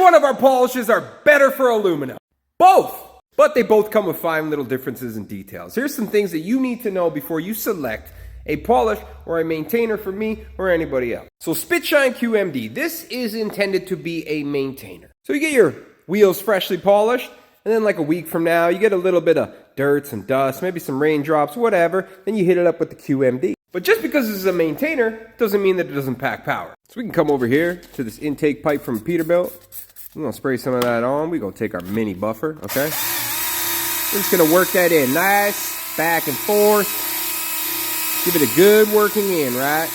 one of our polishes are better for aluminum? Both! But they both come with fine little differences and details. Here's some things that you need to know before you select a polish or a maintainer for me or anybody else. So Spitshine QMD, this is intended to be a maintainer. So you get your wheels freshly polished, and then like a week from now, you get a little bit of dirt, some dust, maybe some raindrops, whatever, then you hit it up with the QMD. But just because this is a maintainer, doesn't mean that it doesn't pack power. So we can come over here to this intake pipe from Peterbilt. We're gonna spray some of that on. We're gonna take our mini buffer, okay? We're just gonna work that in nice, back and forth. Give it a good working in, right?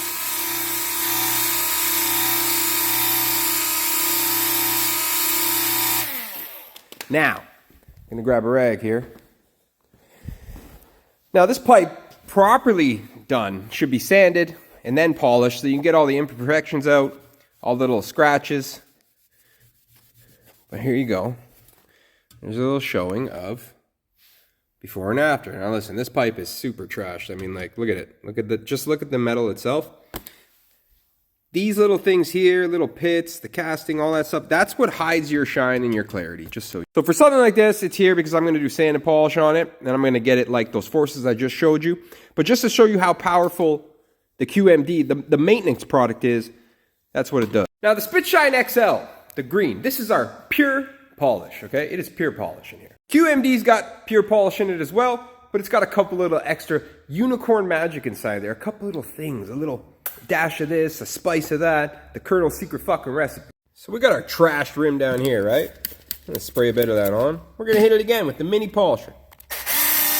Now, I'm gonna grab a rag here. Now this pipe, properly done, should be sanded and then polished so you can get all the imperfections out, all the little scratches. But here you go. There's a little showing of before and after. Now listen, this pipe is super trashed. I mean, like, look at it. Just look at the metal itself. These little things here, little pits, the casting, all that stuff, that's what hides your shine and your clarity, just so. So for something like this, it's here because I'm going to do sand and polish on it, and I'm going to get it like those forces I just showed you. But just to show you how powerful the QMD, the maintenance product is, that's what it does. Now the Spitshine XL, the green, this is our pure polish, okay? It is pure polish in here. QMD's got pure polish in it as well, but it's got a couple little extra unicorn magic inside there. A couple little things, a little dash of this, a spice of that, the Colonel's secret fucking recipe. So we got our trashed rim down here, right? I'm gonna spray a bit of that on. We're gonna hit it again with the mini polisher.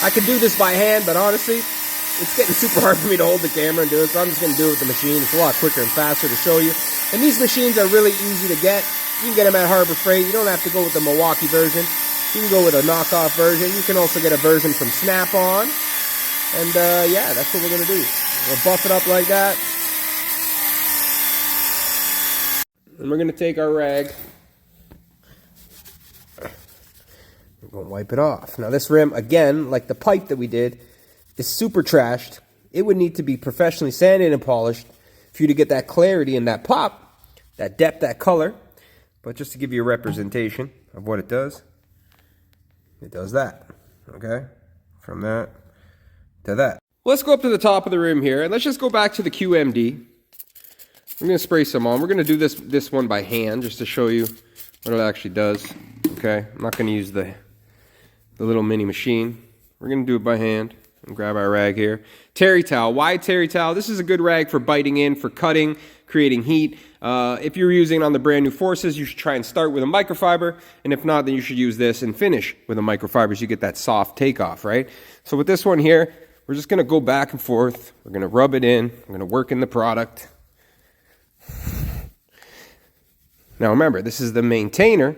I could do this by hand, but honestly, it's getting super hard for me to hold the camera and do it, so I'm just gonna do it with the machine. It's a lot quicker and faster to show you. And these machines are really easy to get. You can get them at Harbor Freight. You don't have to go with the Milwaukee version. You can go with a knockoff version. You can also get a version from Snap-on. And yeah, that's what we're gonna do. We'll buff it up like that. And we're gonna take our rag. We're gonna wipe it off. Now this rim, again, like the pipe that we did, is super trashed. It would need to be professionally sanded and polished for you to get that clarity and that pop, that depth, that color. But just to give you a representation of what it does that, okay? From that to that. Let's go up to the top of the rim here, and let's just go back to the QMD. I'm gonna spray some on. We're gonna do this one by hand just to show you what it actually does, okay? I'm not gonna use the little mini machine. We're gonna do it by hand. And grab our rag here. Terry towel. Why terry towel? This is a good rag for biting in, for cutting, creating heat. If you're using it on the brand new Forces, you should try and start with a microfiber. And if not, then you should use this and finish with a microfiber so you get that soft takeoff, right? So with this one here, we're just going to go back and forth. We're going to rub it in. We're going to work in the product. Now remember, this is the maintainer.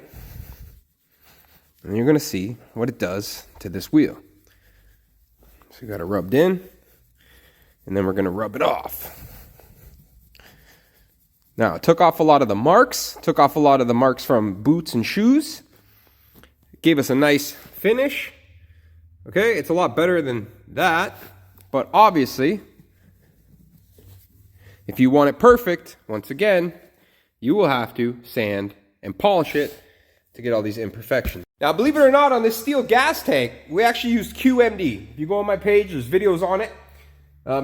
And you're going to see what it does to this wheel. So we got it rubbed in, and then we're going to rub it off. Now, it took off a lot of the marks, from boots and shoes. It gave us a nice finish. Okay, it's a lot better than that, but obviously, if you want it perfect, once again, you will have to sand and polish it to get all these imperfections. Now, believe it or not, on this steel gas tank, we actually used QMD. If you go on my page, there's videos on it.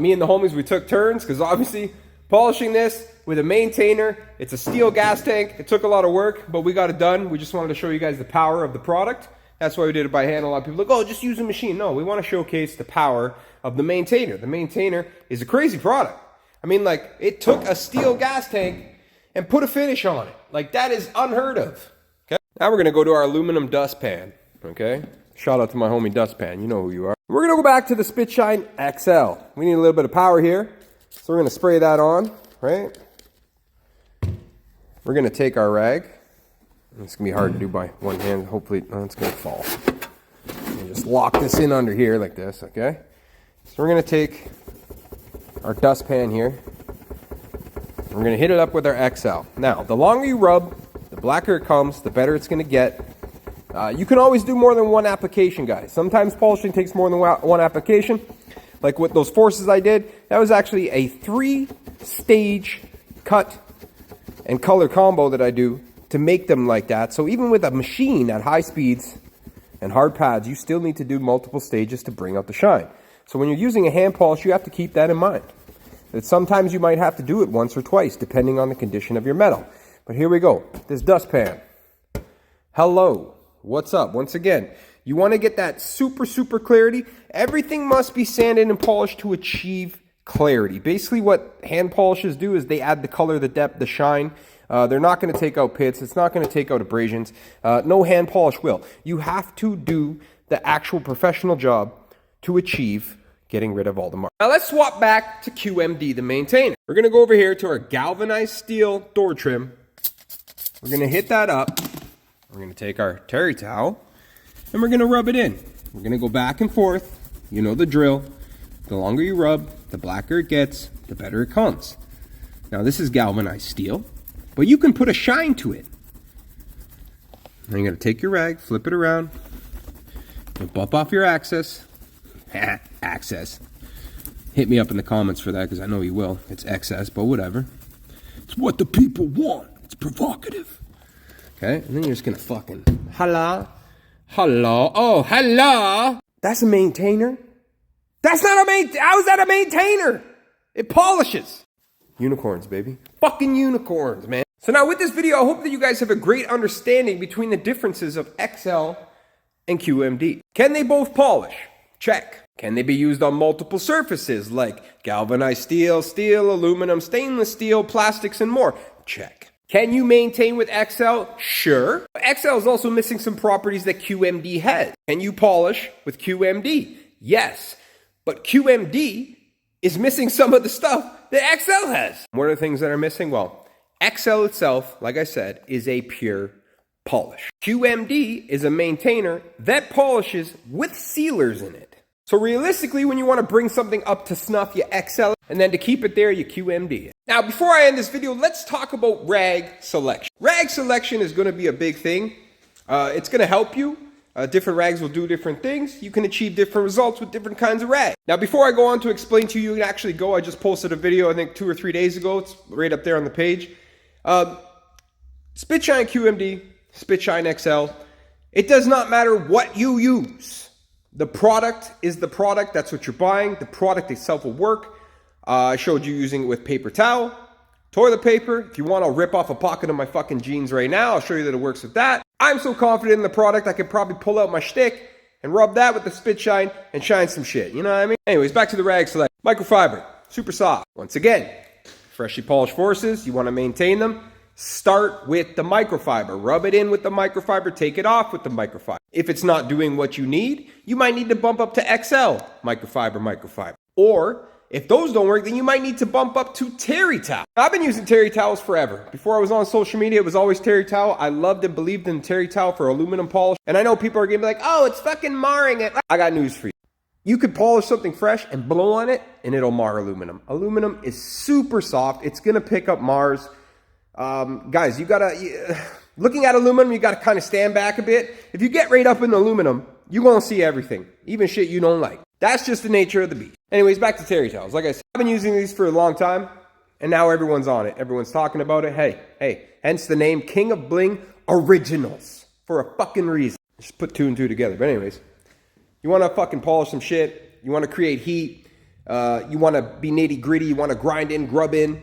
Me and the homies, we took turns, because obviously, polishing this with a maintainer, it's a steel gas tank. It took a lot of work, but we got it done. We just wanted to show you guys the power of the product. That's why we did it by hand. A lot of people are like, oh, just use a machine. No, we want to showcase the power of the maintainer. The maintainer is a crazy product. I mean, like, it took a steel gas tank and put a finish on it. Like, that is unheard of. Now we're going to go to our aluminum dustpan, okay? Shout out to my homie Dustpan, you know who you are. We're going to go back to the Spitshine XL. We need a little bit of power here, so we're going to spray that on, right? We're going to take our rag. It's going to be hard to do by one hand. Hopefully, it's going to fall. And just lock this in under here like this, okay? So we're going to take our dustpan here. We're going to hit it up with our XL. Now, the longer you rub, the blacker it comes, the better it's going to get. You can always do more than one application, guys. Sometimes polishing takes more than one application. Like with those Forces I did, that was actually a 3-stage cut and color combo that I do to make them like that. So even with a machine at high speeds and hard pads, you still need to do multiple stages to bring out the shine. So when you're using a hand polish, you have to keep that in mind. That sometimes you might have to do it once or twice, depending on the condition of your metal. But here we go. This dustpan. Hello. What's up? Once again, you want to get that super clarity. Everything must be sanded and polished to achieve clarity. Basically what hand polishes do is they add the color, the depth, the shine. They're not going to take out pits. It's not going to take out abrasions. No hand polish will. You have to do the actual professional job to achieve getting rid of all the marks. Now let's swap back to QMD, the maintainer. We're going to go over here to our galvanized steel door trim. We're going to hit that up. We're going to take our terry towel and we're going to rub it in. We're going to go back and forth. You know the drill. The longer you rub, the blacker it gets, the better it comes. Now this is galvanized steel, but you can put a shine to it. Now you're going to take your rag, flip it around, and bump off your access. Access. Hit me up in the comments for that because I know you will. It's excess, but whatever. It's what the people want. It's provocative. Okay, and then you're just going to fucking hello. Oh, hello. That's a maintainer. That's not a maintainer. How is that a maintainer? It polishes. Unicorns, baby. Fucking unicorns, man. So now with this video, I hope that you guys have a great understanding between the differences of XL and QMD. Can they both polish? Check. Can they be used on multiple surfaces like galvanized steel, aluminum, stainless steel, plastics, and more? Check. Can you maintain with XL? Sure. XL is also missing some properties that QMD has. Can you polish with QMD? Yes. But QMD is missing some of the stuff that XL has. What are the things that are missing? Well, XL itself, like I said, is a pure polish. QMD is a maintainer that polishes with sealers in it. So realistically, when you want to bring something up to snuff, you XL, and then to keep it there, you QMD. Now, before I end this video, let's talk about rag selection. Rag selection is going to be a big thing. It's going to help you. Different rags will do different things. You can achieve different results with different kinds of rags. Now, before I go on to explain to you, you can actually go. I just posted a video, I think 2 or 3 days ago. It's right up there on the page. Spitshine QMD, Spitshine XL. It does not matter what you use. The product is the product. That's what you're buying. The product itself will work. I showed you using it with paper towel, toilet paper. If you want, I'll rip off a pocket of my fucking jeans right now. I'll show you that it works with that. I'm so confident in the product, I could probably pull out my shtick and rub that with the Spitshine and shine some shit. You know what I mean? Anyways, back to the rag select. Microfiber, super soft. Once again, freshly polished forces. You want to maintain them. Start with the microfiber. Rub it in with the microfiber. Take it off with the microfiber. If it's not doing what you need, you might need to bump up to XL microfiber. Or if those don't work, then you might need to bump up to terry towel. I've been using terry towels forever. Before I was on social media, it was always terry towel. I loved and believed in terry towel for aluminum polish. And I know people are going to be like, oh, it's fucking marring it. I got news for you. You could polish something fresh and blow on it, and it'll mar aluminum. Aluminum is super soft. It's going to pick up mars. Guys, you gotta, looking at aluminum, you gotta kind of stand back a bit. If you get right up in aluminum, you're gonna see everything, even shit you don't like. That's just the nature of the beast. Anyways, back to terry towels. Like I said, I've been using these for a long time, and now everyone's on it. Everyone's talking about it. Hey, hence the name King of Bling Originals, for a fucking reason. Just put 2 and 2 together. But anyways, you wanna fucking polish some shit, you wanna create heat, you wanna be nitty gritty, you wanna grind in, grub in,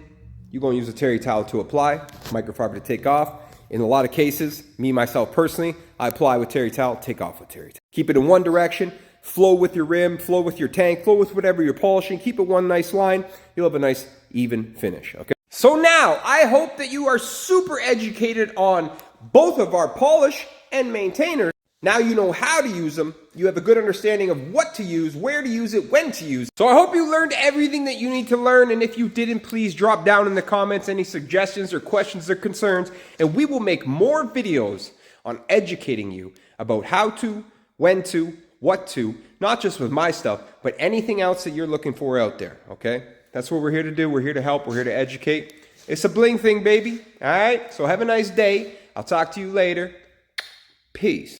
you're going to use a terry towel to apply, microfiber to take off. In a lot of cases, me, myself personally, I apply with terry towel, take off with terry towel. Keep it in one direction, flow with your rim, flow with your tank, flow with whatever you're polishing. Keep it one nice line. You'll have a nice, even finish, okay? So now, I hope that you are super educated on both of our polish and maintainers. Now you know how to use them. You have a good understanding of what to use, where to use it, when to use it. So I hope you learned everything that you need to learn. And if you didn't, please drop down in the comments any suggestions or questions or concerns. And we will make more videos on educating you about how to, when to, what to, not just with my stuff, but anything else that you're looking for out there, okay? That's what we're here to do. We're here to help. We're here to educate. It's a bling thing, baby. All right? So have a nice day. I'll talk to you later. Peace.